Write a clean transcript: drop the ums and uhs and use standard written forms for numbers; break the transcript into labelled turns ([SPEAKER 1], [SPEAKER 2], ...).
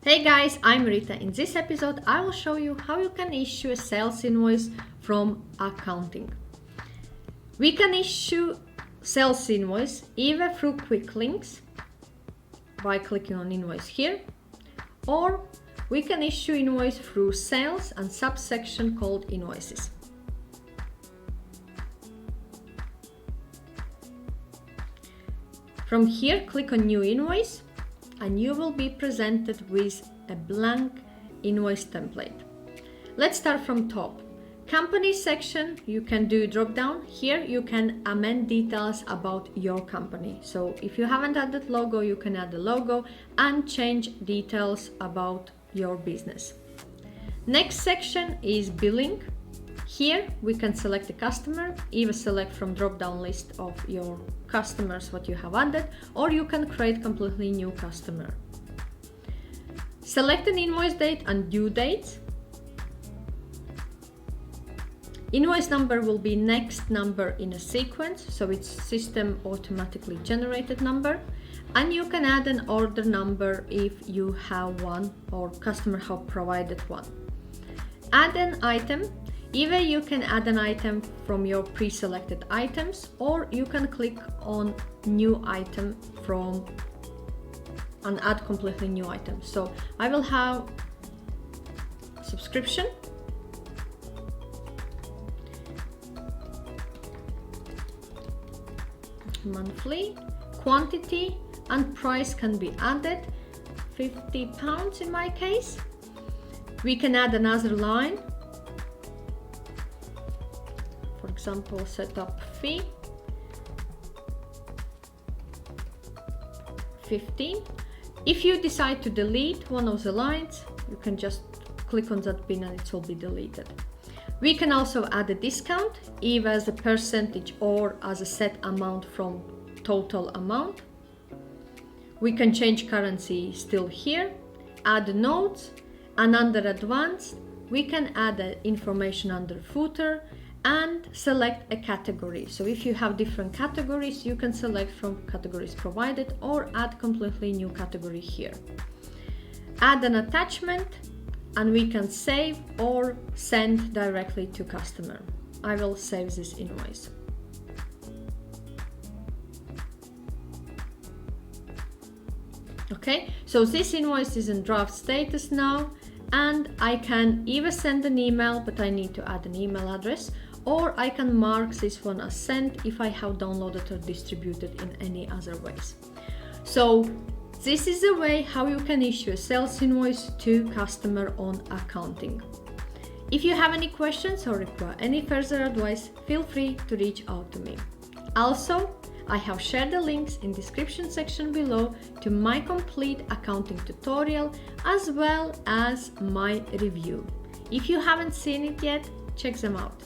[SPEAKER 1] Hey guys, I'm Rita. In this episode, I will show you how you can issue a sales invoice from accounting. We can issue sales invoice either through quick links by clicking on invoice here, or we can issue invoice through sales and subsection called invoices. From here, click on new invoice and you will be presented with a blank invoice template. Let's start from top. Company section, you can do drop down. Here you can amend details about your company. So if you haven't added logo, you can add the logo and change details about your business. Next section is billing. Here we can select the customer, either select from drop down list of your customers what you have added, or you can create completely new customer. Select an invoice date and due date. Invoice number will be next number in a sequence, so it's system automatically generated number, and you can add an order number if you have one or customer have provided one. Add an item. Either you can add an item from your pre-selected items, or you can click on new item from and add completely new item. So I will have subscription, monthly, quantity and price can be added, £50 in my case. We can add another line. For example, setup fee 15. If you decide to delete one of the lines, you can just click on that pin and it will be deleted. We can also add a discount, either as a percentage or as a set amount from total amount. We can change currency still here, add notes, and under advanced, we can add information under footer and select a category. So if you have different categories, you can select from categories provided or add completely new category here. Add an attachment and we can save or send directly to customer. I will save this invoice. Okay, so this invoice is in draft status now, and I can either send an email, but I need to add an email address, or I can mark this one as sent if I have downloaded or distributed in any other ways. So this is the way how you can issue a sales invoice to customer on accounting. If you have any questions or require any further advice, feel free to reach out to me. Also, I have shared the links in description section below to my complete accounting tutorial as well as my review. If you haven't seen it yet, check them out.